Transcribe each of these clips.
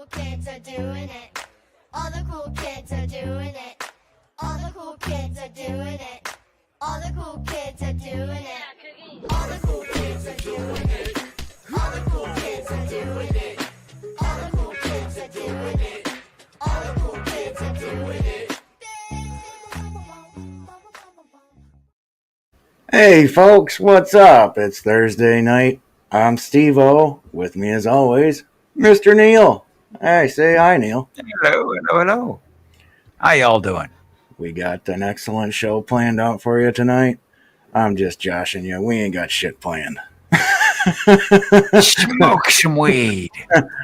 cool kids are doing it. All the cool kids are doing it. All the cool kids are doing it. All the cool kids are doing it. All the cool kids are doing it. All the cool kids are doing it. All the cool kids are doing it. All the cool kids are doing it. Hey folks, what's up? It's Thursday night. I'm Stevo. With me as always, Mr. Neil. Hey, say hi, Neil. Hello. How y'all doing? We got an excellent show planned out for you tonight. I'm just joshing you. We ain't got shit planned. Smoke some weed.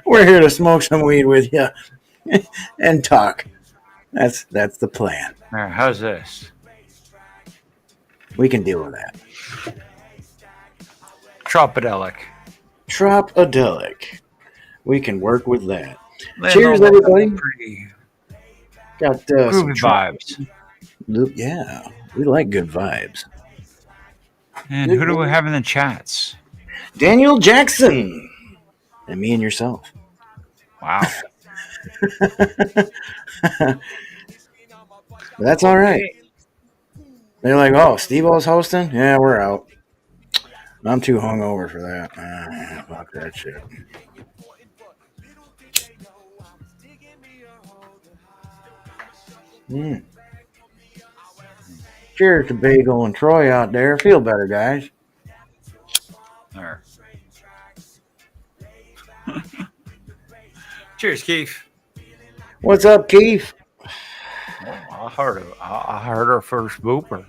We're here to smoke some weed with you and talk. That's the plan. There, how's this? We can deal with that. Tropidelic. We can work with that. Cheers, everybody. Got some vibes. Yeah, we like good vibes. And who do we have in the chats? Daniel Jackson. And me and yourself. Wow. That's all right. They're like, oh, Stevo's hosting? Yeah, we're out. I'm too hungover for that. Fuck that shit. Cheers to Bagel and Troy out there. Feel better, guys. There. Cheers, Keith. What's up, Keith? Oh, I heard our first booper.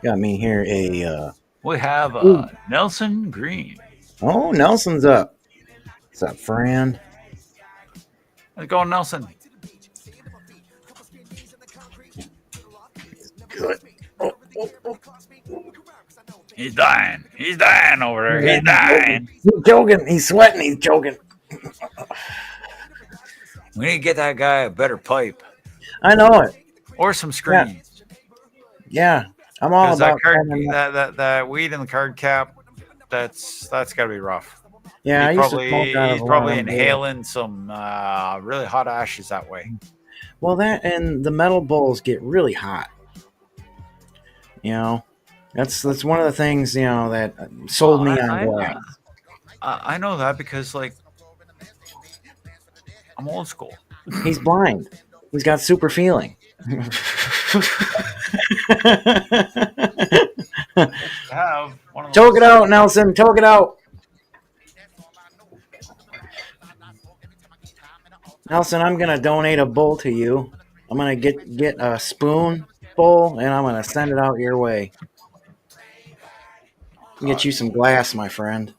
Got me here a... we have Nelson Green. Oh, Nelson's up. What's up, friend? Let's go, Nelson. Good. Oh. He's dying. He's dying over there. He's dying. He's choking. He's sweating. He's choking. We need to get that guy a better pipe. I know it. Or some screens. Yeah. I'm all about that weed in the card cap. That's got to be rough. Yeah, he's probably inhaling some really hot ashes that way. Well, that and the metal bowls get really hot. You know, that's one of the things that sold me on glass. I know that because I'm old school. He's blind. He's got super feeling. Choke it out, Nelson. Choke it out. Nelson, I'm going to donate a bowl to you. I'm going to get a spoon bowl, and I'm going to send it out your way. Get you some glass, my friend.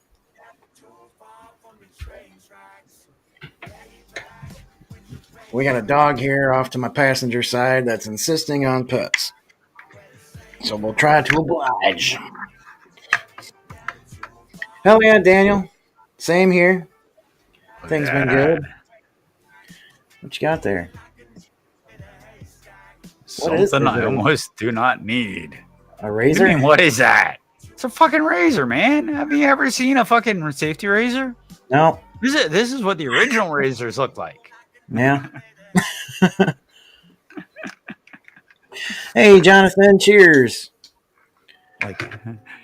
We got a dog here off to my passenger side that's insisting on pets. So we'll try to oblige. Hell yeah, Daniel. Same here. Things been good. What you got there? Something I almost do not need. A razor? I mean, what is that? It's a fucking razor, man. Have you ever seen a fucking safety razor? No. This is what the original razors look like. Yeah. Hey, Jonathan, cheers.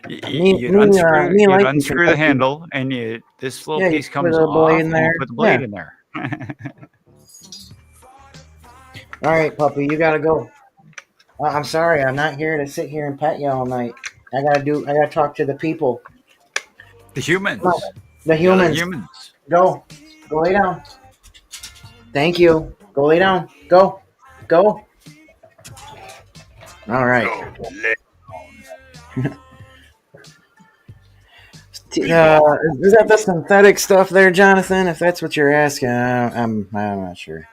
You'd unscrew the handle, and this little piece comes off, and you put the blade in there. All right, puppy, you gotta go. I'm sorry, I'm not here to sit here and pet you all night. I gotta talk to the people. The humans. The humans. Go lay down. Thank you. Go lay down. Go. All right. Is that the synthetic stuff there, Jonathan? If that's what you're asking, I'm not sure.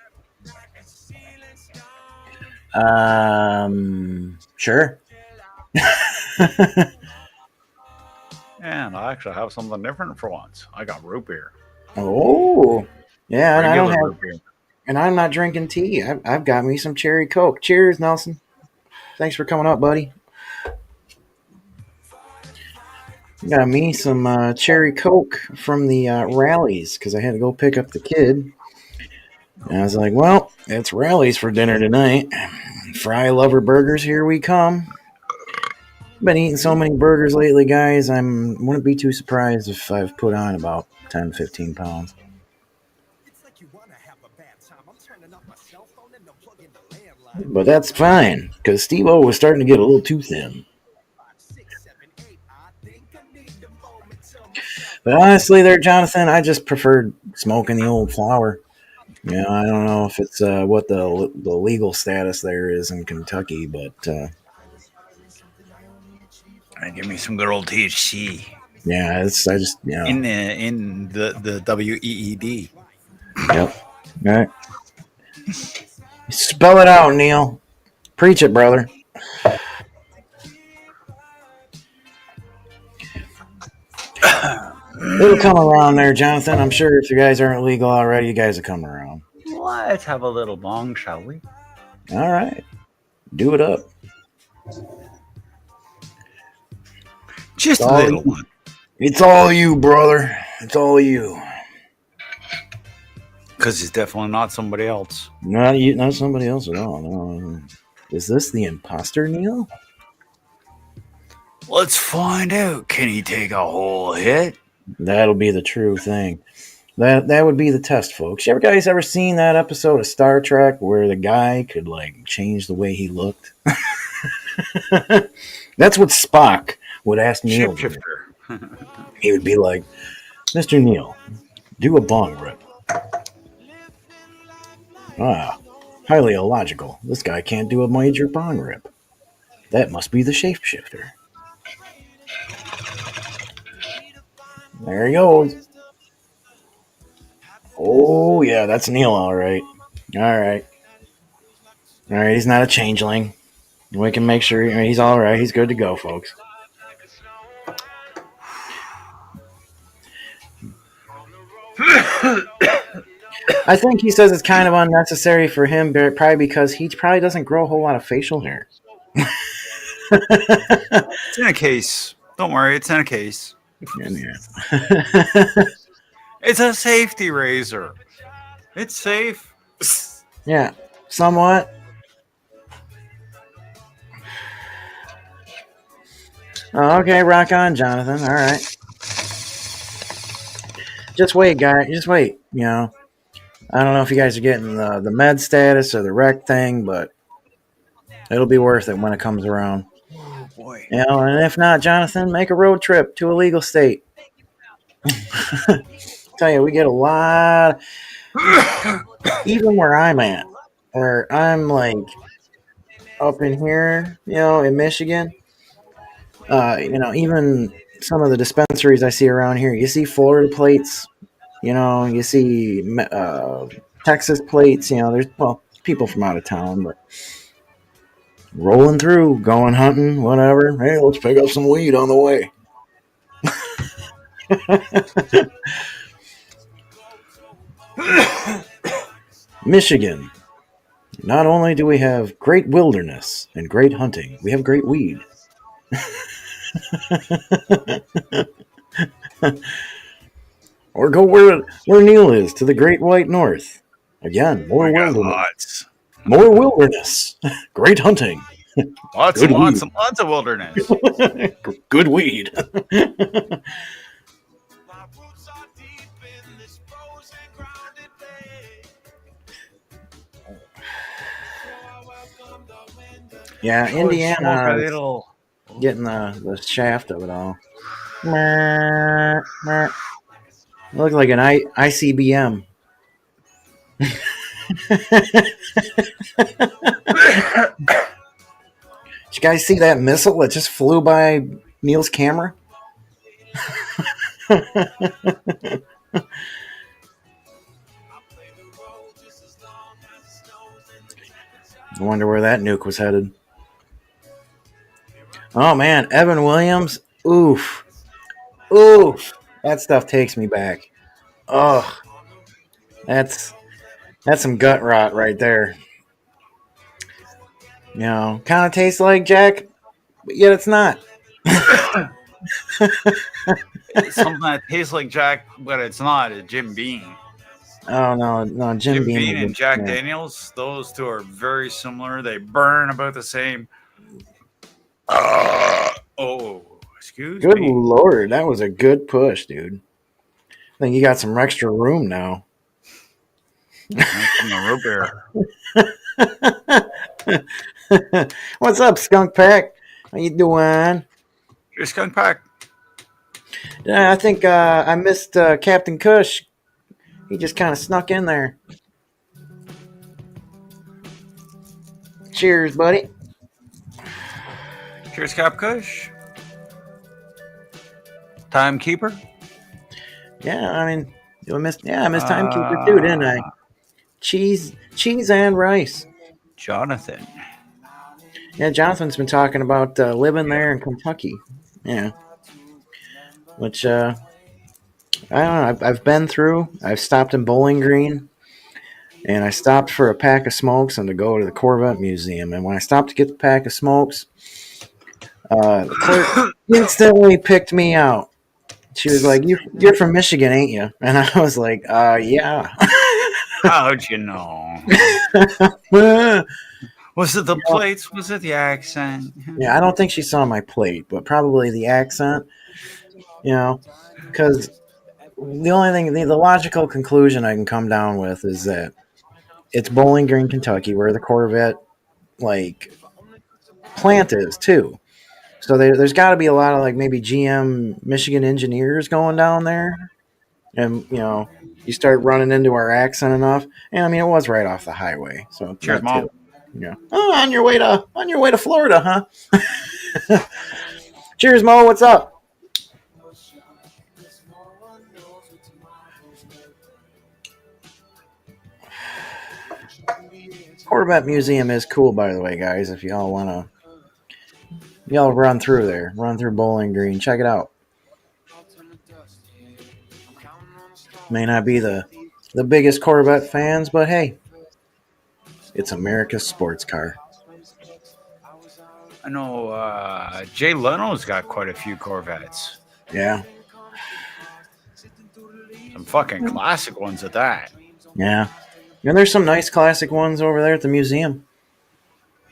Sure. And I actually have something different for once. I got root beer. Oh, yeah, Regular root beer. And I'm not drinking tea. I've got me some cherry Coke. Cheers, Nelson. Thanks for coming up, buddy. Got me some cherry Coke from the Rallies because I had to go pick up the kid. And I was like, well, it's Rallies for dinner tonight. Fry Lover Burgers, here we come. Been eating so many burgers lately, guys. I wouldn't be too surprised if I've put on about 10, 15 pounds. But that's fine, because Stevo was starting to get a little too thin. But honestly, there, Jonathan, I just preferred smoking the old flower. You know, I don't know if it's what the legal status there is in Kentucky, but give me some good old THC. Yeah, I just in the WEED. Yep. All right. Spell it out, Neil. Preach it, brother. It'll come around there, Jonathan. I'm sure if you guys aren't legal already, you guys will come around. Let's have a little bong, shall we? All right. Do it up. Just a little one. It's all you, brother. It's all you. Because he's definitely not somebody else. Not you, not somebody else at all. No. Is this the imposter, Neil? Let's find out. Can he take a whole hit? That'll be the true thing. That would be the test, folks. You guys ever seen that episode of Star Trek where the guy could like change the way he looked? That's what Spock would ask Neil. He would be like, "Mr. Neil, do a bong rip." Highly illogical. This guy can't do a major bong rip. That must be the shapeshifter. There he goes. Oh, yeah, that's Neil, all right. All right. All right, he's not a changeling. We can make sure he's all right. He's good to go, folks. I think he says it's kind of unnecessary for him, probably because he probably doesn't grow a whole lot of facial hair. It's in a case. Don't worry, it's in a case. Yeah. It's a safety razor. It's safe. Yeah, somewhat. Oh, okay, rock on, Jonathan. All right. Just wait, guys. Just wait. You know, I don't know if you guys are getting the med status or the rec thing, but it'll be worth it when it comes around. Oh, boy. You know, and if not, Jonathan, make a road trip to a legal state. Tell you, we get a lot. Even where I'm at, where I'm like up in here, you know, in Michigan. You know, even some of the dispensaries I see around here, you see Florida plates, you know, you see Texas plates, you know, there's, well, people from out of town, but rolling through, going hunting, whatever. Hey, let's pick up some weed on the way. Michigan. Not only do we have great wilderness and great hunting, we have great weed. Or go where Neil is, to the Great White North. Again, more wilderness. More wilderness. Great hunting. Lots of wilderness. Good weed. Yeah, Indiana getting the shaft of it all. It looks like an ICBM. Did you guys see that missile that just flew by Neil's camera? I wonder where that nuke was headed. Oh man, Evan Williams. Oof. That stuff takes me back. Oh, that's some gut rot right there. You know, kind of tastes like Jack, but yet it's not. It's something that tastes like Jack, but it's not. It's Jim Beam. Oh no, Jim Beam and Jack Daniels. Those two are very similar. They burn about the same. Oh, excuse me. Good Lord, that was a good push, dude. I think you got some extra room now. From the root beer. What's up, Skunk Pack? How you doing? Hey, Skunk Pack. Yeah, I think I missed Captain Kush. He just kind of snuck in there. Cheers, buddy. Cheers, Cap Kush. Timekeeper. Yeah, I mean, I missed Timekeeper too, didn't I? Cheese and rice. Jonathan. Yeah, Jonathan's been talking about living there in Kentucky. Yeah. Which, I don't know. I've been through. I've stopped in Bowling Green. And I stopped for a pack of smokes and to go to the Corvette Museum. And when I stopped to get the pack of smokes, the clerk instantly picked me out. She was like, "You're from Michigan, ain't you?" And I was like, "Yeah." How'd you know? Was it the plates? Was it the accent? Yeah, I don't think she saw my plate, but probably the accent. You know, because the only thing, the logical conclusion I can come down with is that it's Bowling Green, Kentucky, where the Corvette plant is too. So there's got to be a lot of maybe GM Michigan engineers going down there, and you start running into our accent enough. And I mean, it was right off the highway, so cheers, Mom. Yeah. Oh, on your way to Florida, huh? Cheers, Mo. What's up? Corvette Museum is cool, by the way, guys. If y'all want to, run through Bowling Green, check it out. May not be the biggest Corvette fans, but hey, it's America's sports car. I know Jay Leno's got quite a few Corvettes. Yeah. Some fucking classic ones at that. Yeah. And there's some nice classic ones over there at the museum.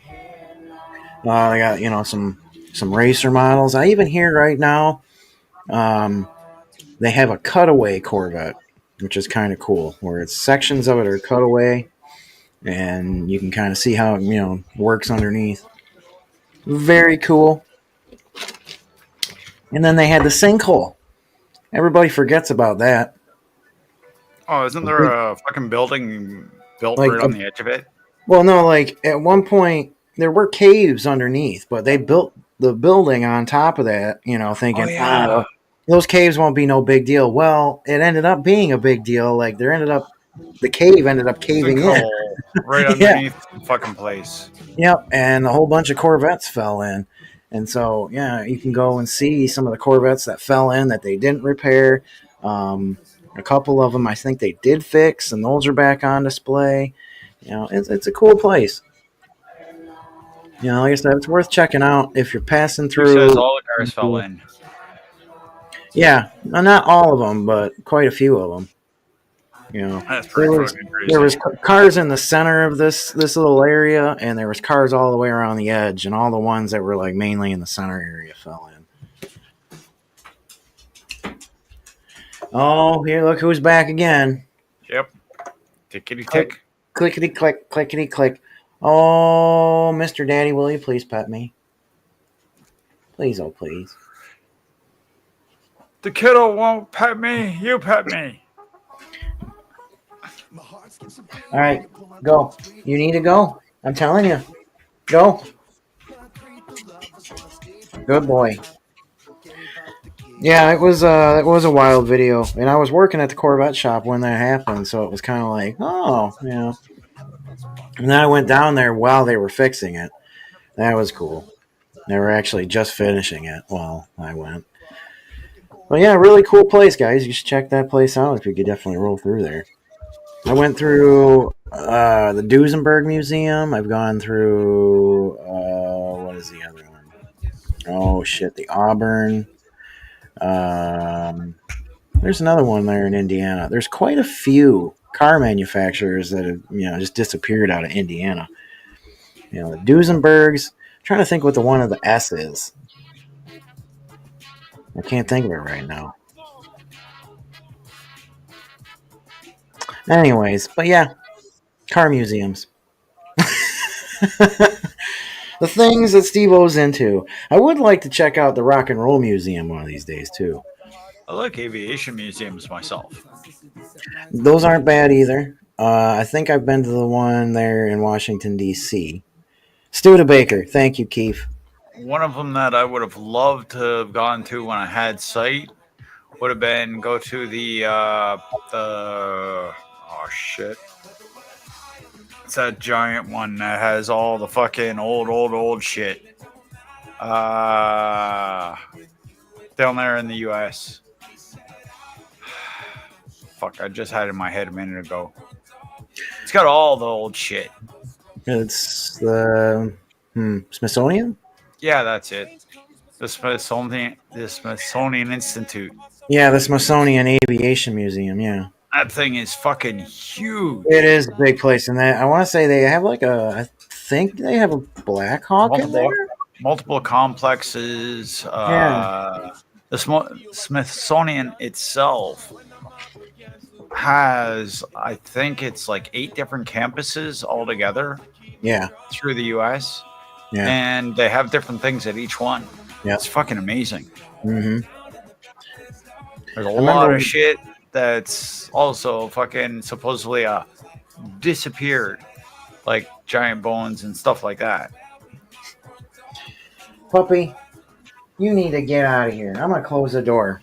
They got, some racer models. I even hear right now they have a cutaway Corvette, which is kind of cool, where it's sections of it are cutaway, and you can kind of see how it, works underneath. Very cool. And then they had the sinkhole. Everybody forgets about that. Oh, isn't there a fucking building built right on the edge of it? Well, no, at one point there were caves underneath, but they built the building on top of that, thinking, those caves won't be no big deal. Well, it ended up being a big deal. The cave ended up caving in. Right underneath the fucking place. Yep, and a whole bunch of Corvettes fell in. And so, yeah, you can go and see some of the Corvettes that fell in that they didn't repair. A couple of them I think they did fix, and those are back on display. It's a cool place. Like I said, it's worth checking out if you're passing through. Who says all the cars fell in? Yeah, not all of them, but quite a few of them. That's pretty fucking crazy. There was cars in the center of this little area, and there was cars all the way around the edge, and all the ones that were mainly in the center area fell in. Oh, here, look who's back again. Yep. Tickety-tick. Clickety-click, clickety-click. Oh, Mr. Daddy, will you please pet me? Please, oh, please. The kiddo won't pet me. You pet me. All right, go. You need to go. I'm telling you. Go. Good boy. Yeah, it was a wild video, and I was working at the Corvette shop when that happened, so it was kind of like, oh, yeah. And then I went down there while they were fixing it. That was cool. They were actually just finishing it while I went. But yeah, really cool place, guys. You should check that place out if you could definitely roll through there. I went through the Duesenberg Museum. I've gone through, what is the other one? Oh, shit, the Auburn. There's another one there in Indiana. There's quite a few car manufacturers that have just disappeared out of Indiana. The Duesenbergs. I'm trying to think what the one of the S is. I can't think of it right now. Anyways, but yeah, car museums. The things that Stevo's into. I would like to check out the Rock and Roll Museum one of these days too. I like aviation museums myself. Those aren't bad either. I think I've been to the one there in Washington, D.C. Studebaker. Thank you, Keith. One of them that I would have loved to have gone to when I had sight would have been go to the oh shit. It's that giant one that has all the fucking old shit. Down there in the U.S. Fuck, I just had it in my head a minute ago. It's got all the old shit. It's the Smithsonian? Yeah, that's it. The Smithsonian Institute. Yeah, the Smithsonian Aviation Museum, yeah. That thing is fucking huge. It is a big place, and I want to say they have I think they have a Black Hawk in there? Multiple complexes. Yeah. The Smithsonian itself has, I think it's like 8 different campuses altogether. Yeah. Through the U.S. Yeah. And they have different things at each one. Yeah. It's fucking amazing. Mm-hmm. There's a lot of shit that's also fucking supposedly disappeared, like giant bones and stuff like that. Puppy, you need to get out of here. I'm gonna close the door.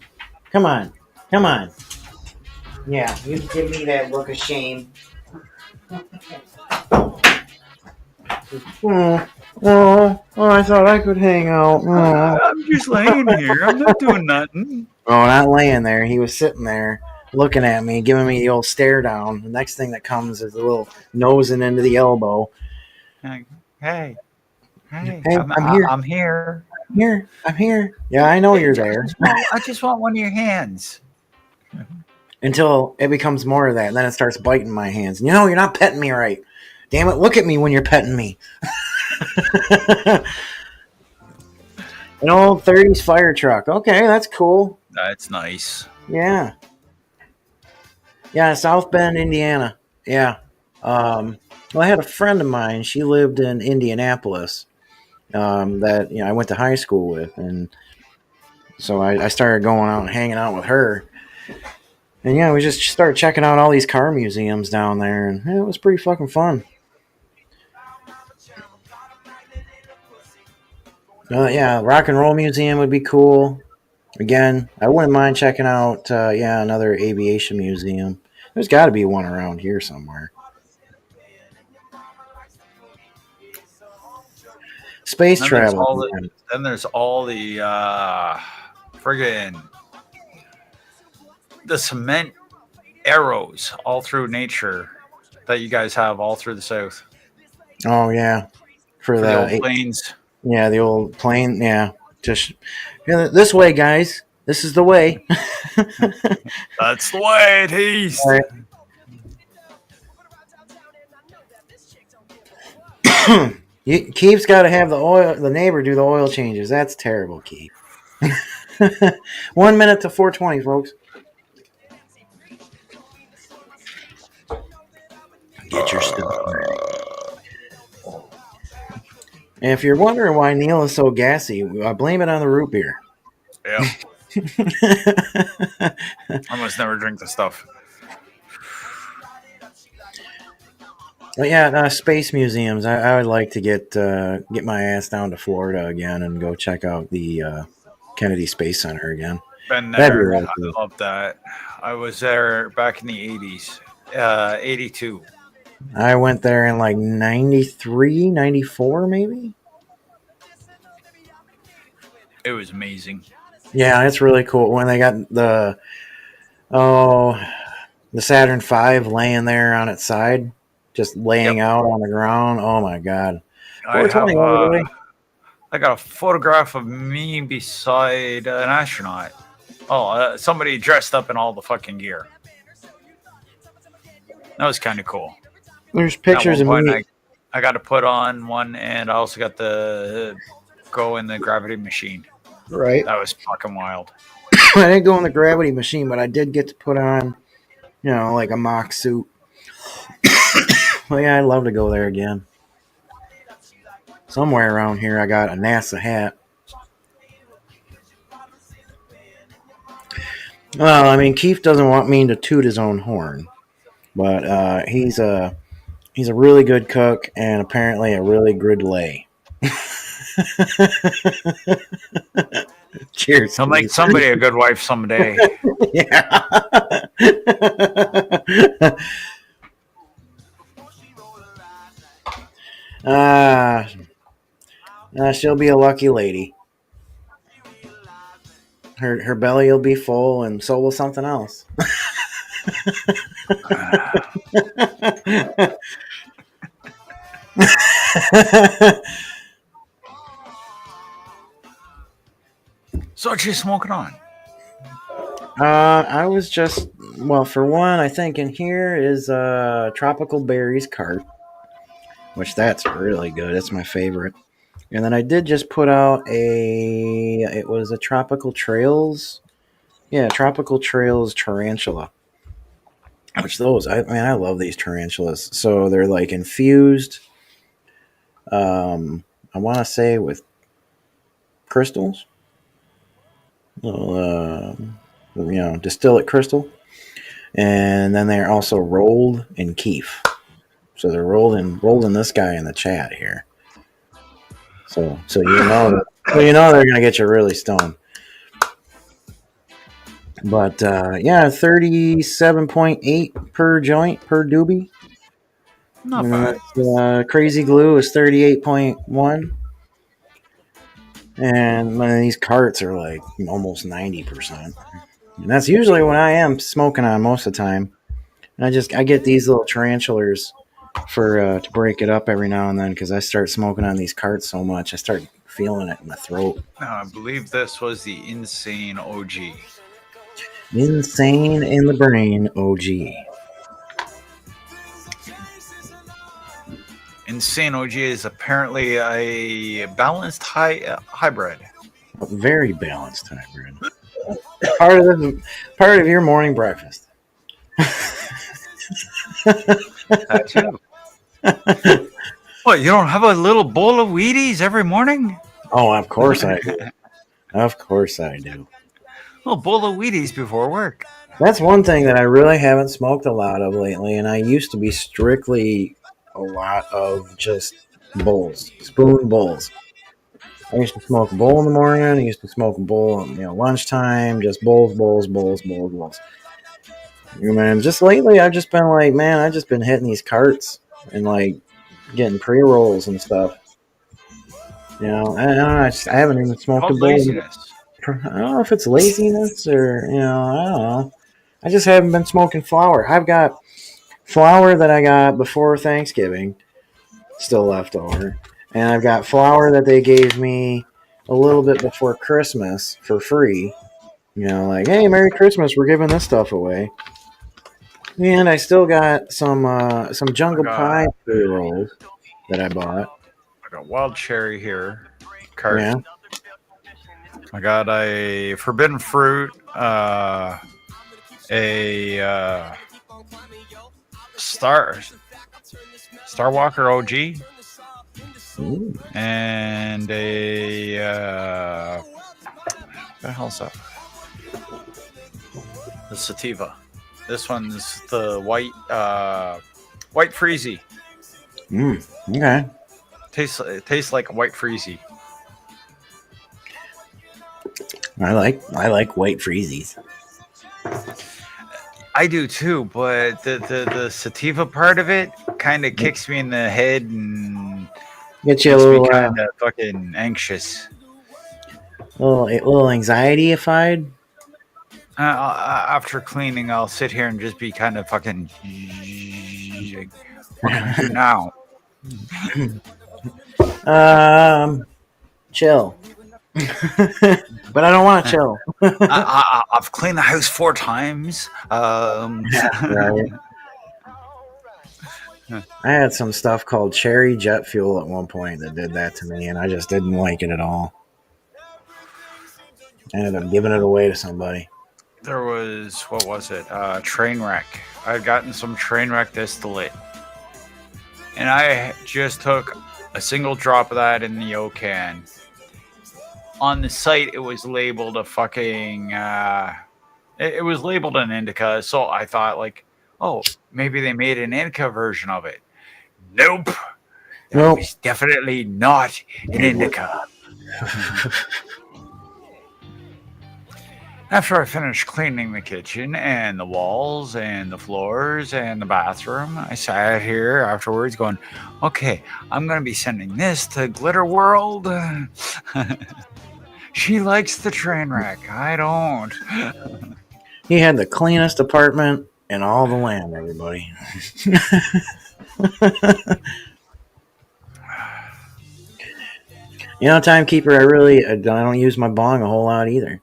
Come on. Yeah, you give me that look of shame. Oh, I thought I could hang out. I'm just laying here. I'm not doing nothing. Oh, not laying there. He was sitting there looking at me, giving me the old stare down. The next thing that comes is a little nosing into the elbow. Hey, I'm here. I'm here. Yeah, I know you're there. I just want one of your hands. Until it becomes more of that, and then it starts biting my hands. You're not petting me right. Damn it, look at me when you're petting me. An old 30s fire truck. Okay, that's cool. That's nice. Yeah. Yeah, South Bend, Indiana. Yeah. Well, I had a friend of mine. She lived in Indianapolis that I went to high school with. And so I started going out and hanging out with her. And we just started checking out all these car museums down there. And it was pretty fucking fun. Yeah, Rock and Roll Museum would be cool. Again, I wouldn't mind checking out, another aviation museum. There's got to be one around here somewhere. Space travel. Then there's all the friggin' the cement arrows all through nature that you guys have all through the South. Oh, yeah. For the old planes. Yeah, the old plane. Yeah. Just this way, guys. This is the way. That's the way it is. All right. Keith's got to have the neighbor do the oil changes. That's terrible, Keith. 1 minute to 4:20, folks. Get your stuff ready. And if you're wondering why Neil is so gassy, I blame it on the root beer. Yeah. I must never drink the stuff. But yeah, space museums. I would like to get my ass down to Florida again and go check out the Kennedy Space Center again. Been there. Really cool. I love that. I was there back in the 80s, 82. I went there in like 93, 94 maybe. It was amazing. Yeah, it's really cool when they got the Saturn V laying there on its side, just laying out on the ground. Oh my God. I got a photograph of me beside an astronaut. somebody dressed up in all the fucking gear. That was kind of cool. There's At pictures of one me. point, I got to put on one, and I also got to go in the gravity machine. Right. That was fucking wild. I didn't go in the gravity machine, but I did get to put on, like a mock suit. Well, yeah, I'd love to go there again. Somewhere around here, I got a NASA hat. Well, I mean, Keith doesn't want me to toot his own horn, but he's a really good cook and apparently a really good lay. Cheers. He'll make somebody a good wife someday. Yeah. She'll be a lucky lady. Her belly will be full, and so will something else. So what you smoking on? I was just, well, for one, I think in here is Tropical Berries cart, which that's really good. It's my favorite. And then I did just put out it was a Tropical Trails. Yeah, Tropical Trails Tarantula. Which I love these tarantulas. So they're like infused, I want to say with crystals. Distillate crystal. And then they're also rolled in keef. So they're rolled in this guy in the chat here. So they're gonna get you really stoned. But 37.8 per joint per doobie. Not bad. Crazy Glue is 38.1. And these carts are like almost 90%. And that's usually what I am smoking on most of the time. And I get these little tarantulas for to break it up every now and then because I start smoking on these carts so much. I start feeling it in my throat. I believe this was the Insane OG. Insane in the Brain OG. Insane OG is apparently a balanced hybrid. A very balanced hybrid. Part of your morning breakfast. That too. What, you don't have a little bowl of Wheaties every morning? Oh, of course I do. Of course I do. A little bowl of Wheaties before work. That's one thing that I really haven't smoked a lot of lately, and I used to be strictly a lot of just bowls, spoon bowls. I used to smoke a bowl in the morning. I used to smoke a bowl, lunchtime, just bowls. Man, just lately, I've just been like, man, I've just been hitting these carts and like getting pre-rolls and stuff. I don't know. I haven't even smoked a bowl. Laziness. I don't know if it's laziness or, I don't know. I just haven't been smoking flour. I've got flour that I got before Thanksgiving still left over. And I've got flour that they gave me a little bit before Christmas for free. Like, hey, Merry Christmas, we're giving this stuff away. And I still got some Jungle Pie pre-rolls that I bought. I got wild cherry here. Cart. Yeah. I got a forbidden fruit, a Star Walker OG, Ooh. and a what the hell's that? The sativa. This one's the white freezy. Okay. Tastes like a white freezy. I like white freezies. I do too, but the sativa part of it kind of kicks me in the head and Get you a makes little me kind of fucking anxious. little anxiety-ified. After cleaning, I'll sit here and just be kind of fucking. What can I do now? Chill. But I don't want to chill. I've cleaned the house 4 times. Right. I had some stuff called cherry jet fuel at one point that did that to me, and I just didn't like it at all. I ended up giving it away to somebody. There was, what was it? Train wreck. I had gotten some train wreck distillate, and I just took a single drop of that in the O can. On the site, it was labeled a fucking. It was labeled an indica, so I thought like, oh, maybe they made an indica version of it. Nope. That Nope. was definitely not an indica. After I finished cleaning the kitchen and the walls and the floors and the bathroom, I sat here afterwards going, okay, I'm going to be sending this to Glitter World. She likes the train wreck. I don't. He had the cleanest apartment in all the land, everybody. You know, timekeeper, I don't use my bong a whole lot either.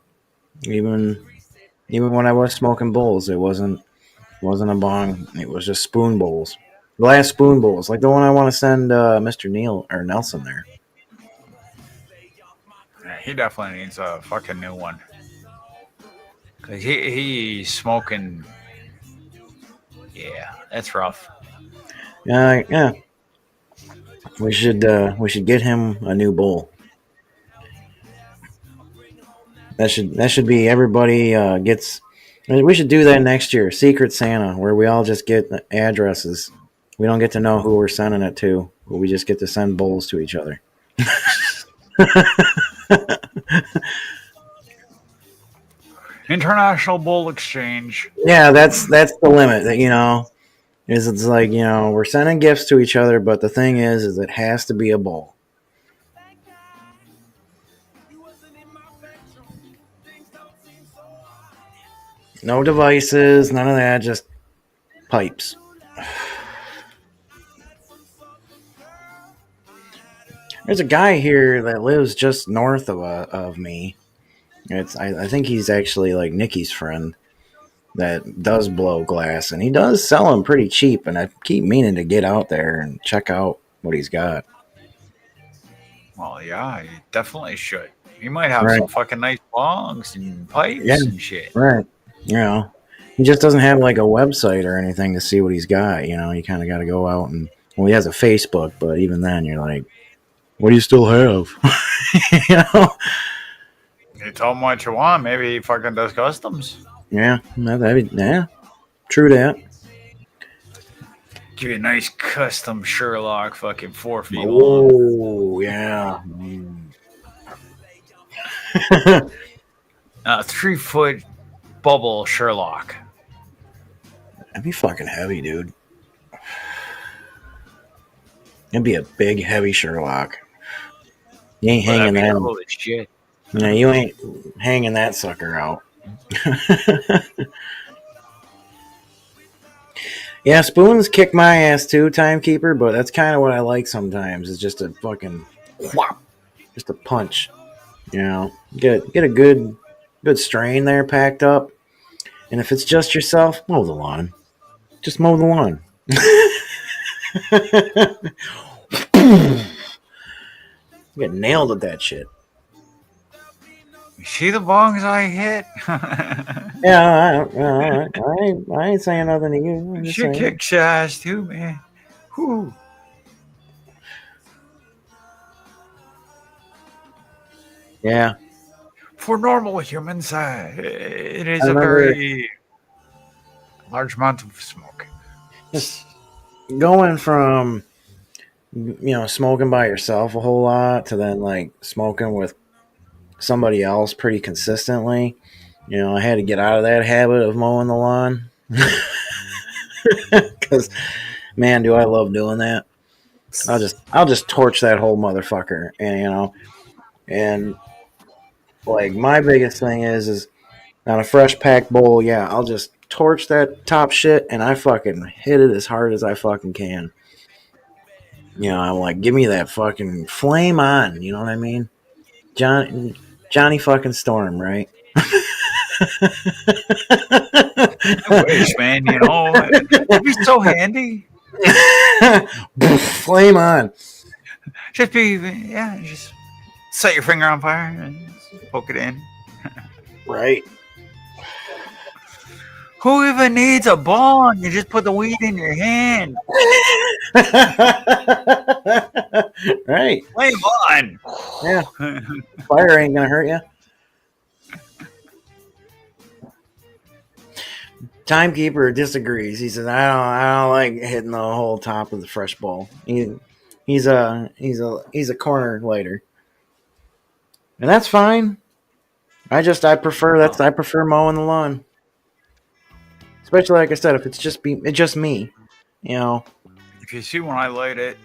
Even when I was smoking bowls, it wasn't a bong. It was just spoon bowls, glass spoon bowls, like the one I want to send Mr. Neil or Nelson there. He definitely needs a fucking new one. Cause he's smoking. Yeah, that's rough. Yeah. We should get him a new bowl. That should be everybody gets. We should do that next year. Secret Santa, where we all just get addresses. We don't get to know who we're sending it to, but we just get to send bowls to each other. International Bowl Exchange. Yeah, that's the limit. That it's like we're sending gifts to each other, but the thing is it has to be a bowl. No devices, none of that, just pipes. There's a guy here that lives just north of me. I think he's actually like Nikki's friend that does blow glass, and he does sell them pretty cheap. And I keep meaning to get out there and check out what he's got. Well, yeah, you definitely should. You might have Right. some fucking nice bongs and pipes and shit. Right. He just doesn't have like a website or anything to see what he's got. You kind of got to go out and, well, he has a Facebook, but even then you're like, what do you still have? You tell him what you want. Maybe he fucking does customs. Yeah. True that. Give you a nice custom Sherlock fucking 4 feet long. Oh, yeah. 3-foot bubble Sherlock. That'd be fucking heavy, dude. It'd be a big, heavy Sherlock. You ain't hanging that. Cool as shit. Yeah, you ain't hanging that sucker out. Yeah, spoons kick my ass too, timekeeper, but that's kind of what I like sometimes. It's just a fucking whop, just a punch. Get a good strain there packed up, and if it's just yourself, mow the lawn. Just mow the lawn. You get nailed with that shit. You see the bongs I hit? Yeah, I ain't saying nothing to you. I'm just She saying. kicks your ass too, man. Whew. Yeah. For normal humans, it is I a remember- very large amount of smoke. Just going from smoking by yourself a whole lot to then like smoking with somebody else pretty consistently. I had to get out of that habit of mowing the lawn because, man, do I love doing that. I'll just torch that whole motherfucker, and like my biggest thing is on a fresh packed bowl. Yeah, I'll just torch that top shit and I fucking hit it as hard as I fucking can. I'm like, give me that fucking flame on. You know what I mean? Johnny fucking Storm, right? I wish, man. You know, it'd be so handy. Flame on. Just just set your finger on fire and just poke it in. Right. Who even needs a bong? You just put the weed in your hand. Right. Flame on. Yeah. Fire ain't gonna hurt you. Timekeeper disagrees. He says, "I don't like hitting the whole top of the fresh bowl. He's a corner lighter, and that's fine. I prefer mowing the lawn, especially like I said, if it's just me, you know." If you see when I light it,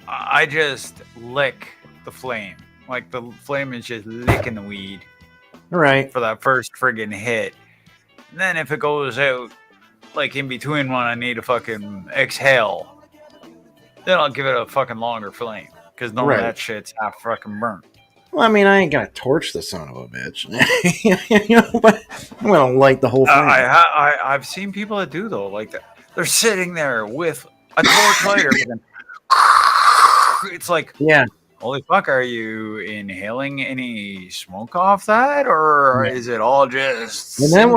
I just lick the flame. Like the flame is just licking the weed Right. for that first friggin' hit. And then if it goes out, like in between when I need to fucking exhale, then I'll give it a fucking longer flame. Because none of that shit's half fucking burnt. Well, I mean, I ain't gonna torch the son of a bitch. You know, but I'm gonna light the whole thing. I've seen people that do though, like that. They're sitting there with a torch lighter. It's like, yeah. Holy fuck! Are you inhaling any smoke off that, or is it all just? And then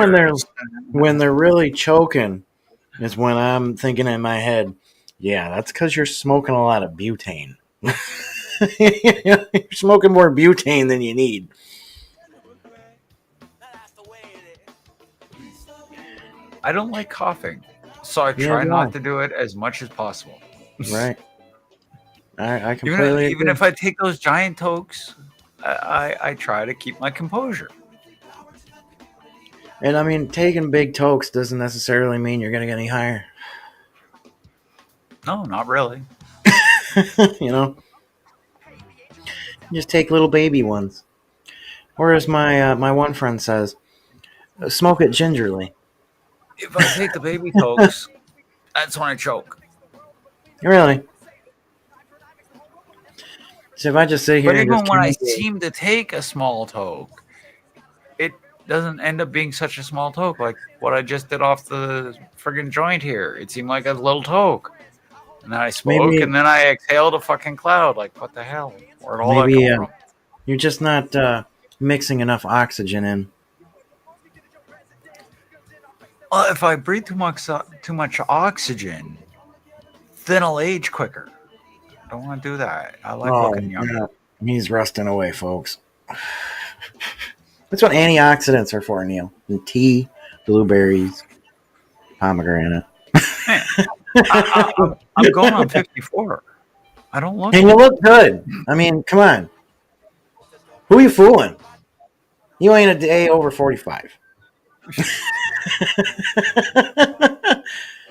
when they're really choking, is when I'm thinking in my head, yeah, that's because you're smoking a lot of butane. You're smoking more butane than you need. I don't like coughing, so I try not to do it as much as possible. Right. I completely even if I take those giant tokes, I try to keep my composure. And I mean, taking big tokes doesn't necessarily mean you're going to get any higher. No, not really. You know, just take little baby ones, or as my one friend says, smoke it gingerly. If I take the baby tokes, that's when I choke. Really? So if I just sit here, but and even when I seem to take a small toke, it doesn't end up being such a small toke like what I just did off the friggin' joint here. It seemed like a little toke, and then I spoke, and then I exhaled a fucking cloud. Like, what the hell? Where'd all that come from? You're just not mixing enough oxygen in. Well, if I breathe too much oxygen, then I'll age quicker. I don't want to do that. I like looking young. Yeah. He's rusting away, folks. That's what antioxidants are for, Neil. And tea, blueberries, pomegranate. I'm going on 54. I don't look. And you look good. I mean, come on. Who are you fooling? You ain't a day over 45.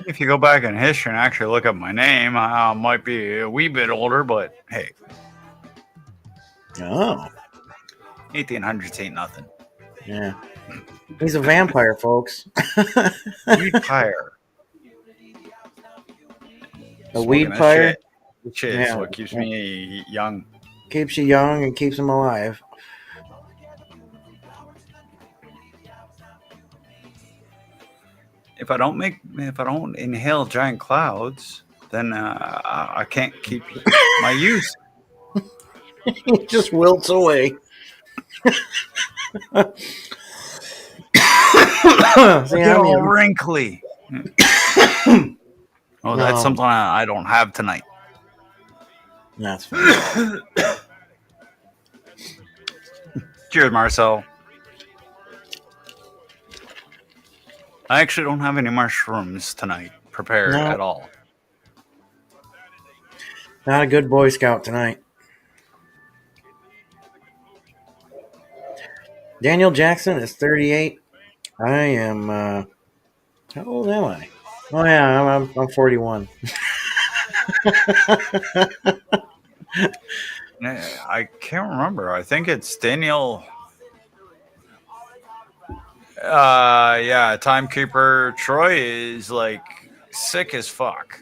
If you go back in history and actually look up my name, I might be a wee bit older, but hey. Oh. 1800s ain't nothing. Yeah. He's a vampire, folks. Weed pyre. A weed pyre? Which is what keeps me young. Keeps you young and keeps him alive. If I don't inhale giant clouds, then I can't keep my youth. It just wilts away. Get all wrinkly. Oh, that's something I don't have tonight. That's fine. Cheers, Marcel. I actually don't have any mushrooms tonight prepared at all. Not a good Boy Scout tonight. Daniel Jackson is 38. I am, how old am I? Oh yeah, I'm 41. I can't remember. I think it's Daniel. Timekeeper Troy is like sick as fuck.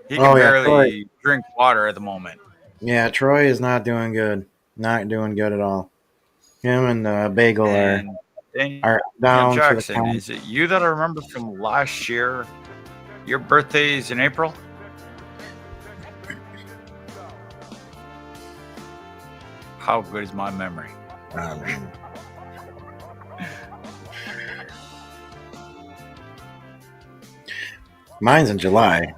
He can barely drink water at the moment. Yeah, Troy is not doing good. Not doing good at all. Him and Bagel And are Daniel down to the Jackson, count. is it you that I remember from last year? Your birthday is in April? How good is my memory? Mine's in July.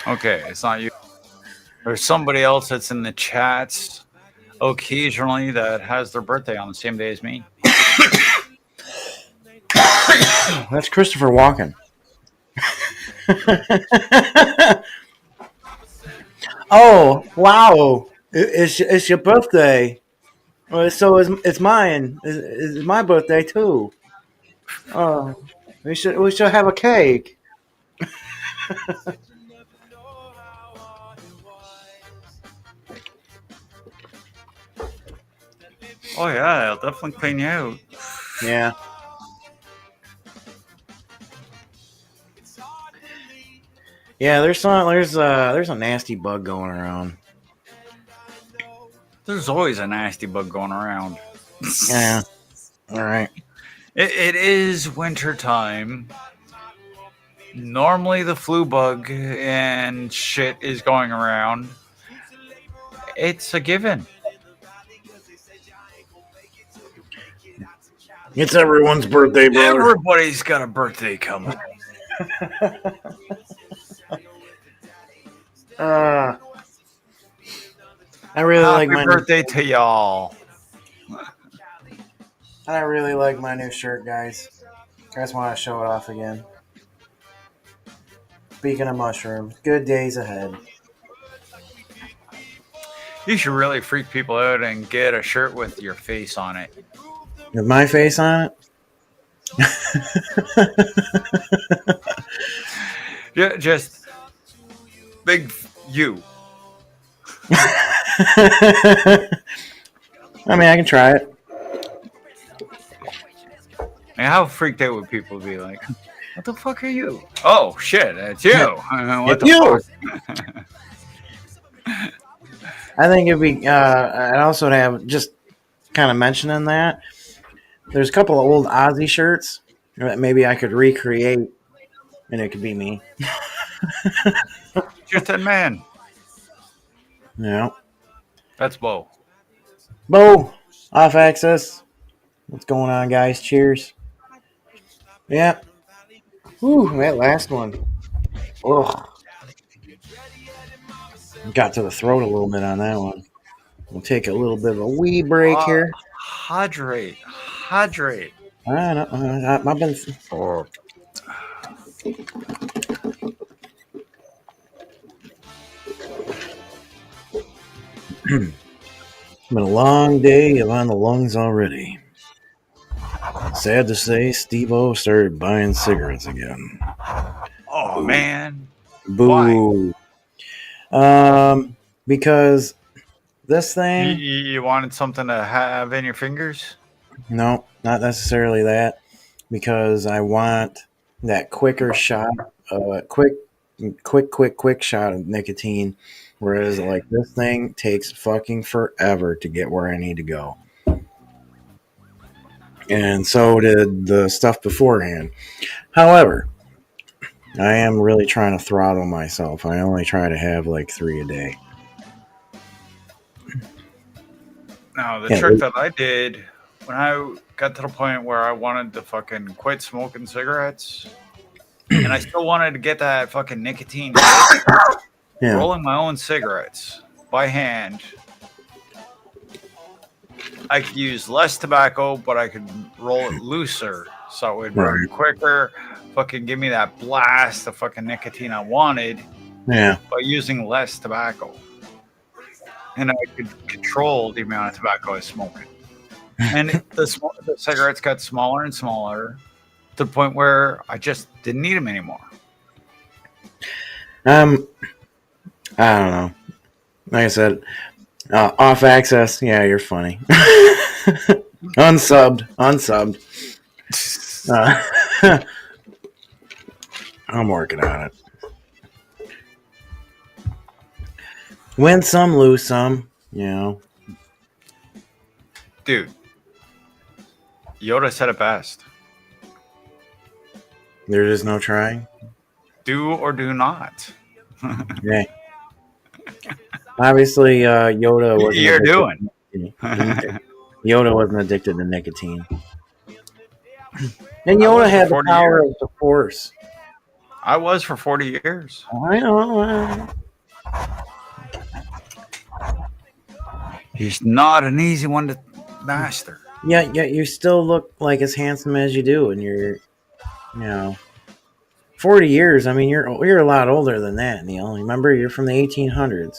Okay, it's not you. There's somebody else that's in the chats occasionally that has their birthday on the same day as me. That's Christopher Walken. Oh, wow. It's your birthday. Well, so it's mine. It's my birthday too. Oh, we should have a cake. Oh yeah, I'll definitely clean you out. Yeah. Yeah, there's a nasty bug going around. There's always a nasty bug going around. Yeah. All right. It is winter time. Normally the flu bug and shit is going around. It's a given. It's everyone's birthday, brother. Everybody's got a birthday coming. I really like Happy my birthday to y'all. I really like my new shirt, guys. I just want to show it off again. Speaking of mushrooms, good days ahead. You should really freak people out and get a shirt with your face on it. With my face on it? Yeah, just big you. I mean, I can try it. And how freaked out would people be like, what the fuck are you? Oh, shit, it's you. What the you. fuck? I think it'd be, I'd also have, just kind of mentioning that, there's a couple of old Ozzy shirts that maybe I could recreate, and it could be me. Just that man. Yeah. That's Bo. Bo, off access. What's going on, guys? Cheers. Yeah. Whew, that last one. Ugh. Got to the throat a little bit on that one. We'll take a little bit of a wee break here. Hydrate. I've been. Been a long day on the lungs already. Sad to say, Stevo started buying cigarettes again. Oh, man. Boo. Because this thing. You wanted something to have in your fingers? No, not necessarily that. Because I want that quicker shot, quick shot of nicotine. Whereas, like, this thing takes fucking forever to get where I need to go. And so did the stuff beforehand. However, I am really trying to throttle myself. I only try to have like 3 a day. No, the trick that I did when I got to the point where I wanted to fucking quit smoking cigarettes and I still wanted to get that fucking nicotine, rolling my own cigarettes by hand. I could use less tobacco, but I could roll it looser so it would burn quicker. Fucking give me that blast of fucking nicotine I wanted. Yeah. By using less tobacco. And I could control the amount of tobacco I was smoking. And the cigarettes got smaller and smaller to the point where I just didn't need them anymore. I don't know. Like I said, off access. Yeah, you're funny. Unsubbed. I'm working on it. Win some, lose some. You know. Dude, Yoda said it best. There is no trying. Do or do not. Yeah. Obviously, Yoda wasn't. You're doing. Yoda wasn't addicted to nicotine. And I Yoda was for had the 40 power years. of the Force. I was for 40 years. I know. He's not an easy one to master. Yeah, you still look like as handsome as you do, and you're, 40 years. I mean, you're a lot older than that, Neil. Remember, you're from the 1800s.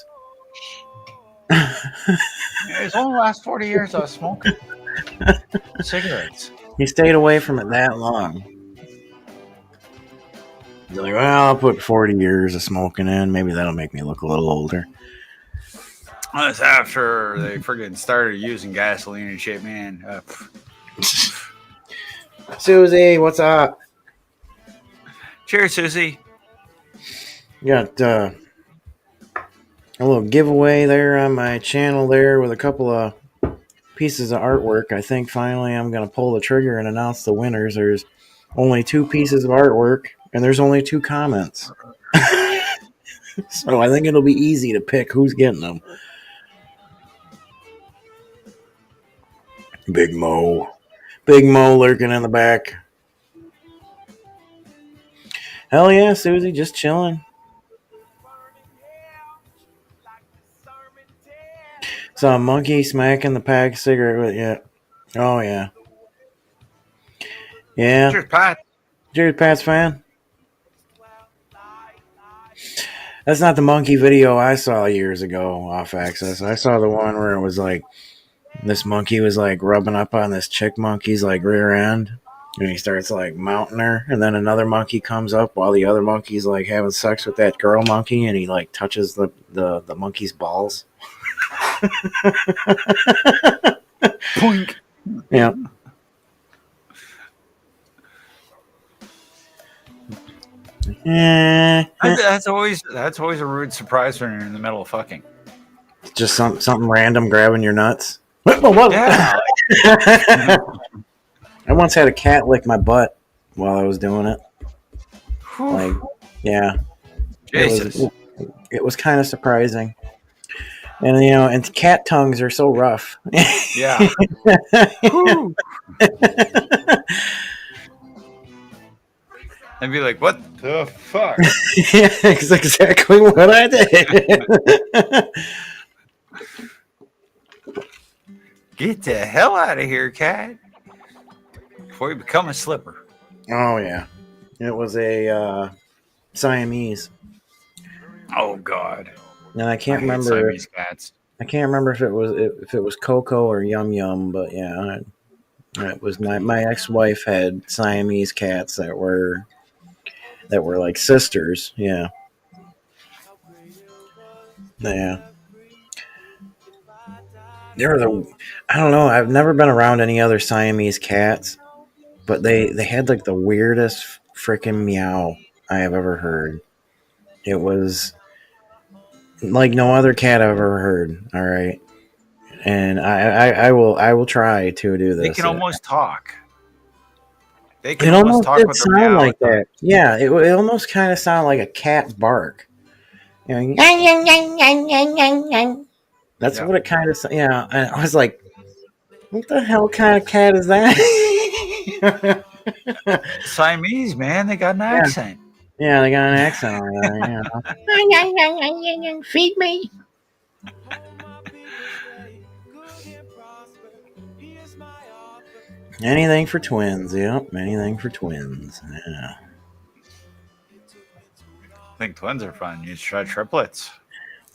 It's only the last 40 years I was smoking cigarettes. You stayed away from it that long. You're like, well, I'll put 40 years of smoking in. Maybe that'll make me look a little older. That's after they friggin' started using gasoline and shit, man. Susie, what's up? Cheers, Susie. Got a little giveaway there on my channel there with a couple of pieces of artwork. I think finally I'm going to pull the trigger and announce the winners. There's only 2 pieces of artwork, and there's only 2 comments. So I think it'll be easy to pick who's getting them. Big Mo lurking in the back. Hell yeah, Susie, just chilling. Saw a monkey smacking the pack of cigarette with, yeah. Oh yeah. Yeah. Cheers, Pat. Cheers, Pat's fan. That's not the monkey video I saw years ago off Access. I saw the one where it was like this monkey was like rubbing up on this chick monkey's like rear end, and he starts like mounting her, and then another monkey comes up while the other monkey's like having sex with that girl monkey, and he like touches the monkey's balls. Poink. Yeah. That's always a rude surprise when you're in the middle of fucking. Just something random grabbing your nuts. Whoa. Yeah. I once had a cat lick my butt while I was doing it. Like, yeah. Jesus. It was kind of surprising. And and cat tongues are so rough. Yeah. And be like, what the fuck? Yeah, it's exactly what I did. Get the hell out of here, cat. Before you become a slipper. Oh, yeah. It was a Siamese. Oh, God. And I can't hate remember. Siamese cats. I can't remember if it was Coco or Yum Yum, but yeah, it was my ex-wife had Siamese cats that were like sisters. Yeah. Yeah. They were I don't know. I've never been around any other Siamese cats, but they had like the weirdest freaking meow I have ever heard. It was like no other cat I've ever heard. All right. And I will try to do this. They can almost talk. They It can almost almost talk did with their sound meow. like that. Yeah, it almost kind of sounded like a cat bark. That's Yeah. what it kind of. Yeah, and I was like, "What the hell kind of cat is that?" Siamese, man, they got an accent. Yeah, they got an accent on there. Feed me. Anything for twins. Yep, anything for twins. Yeah. I think twins are fun. You should try triplets.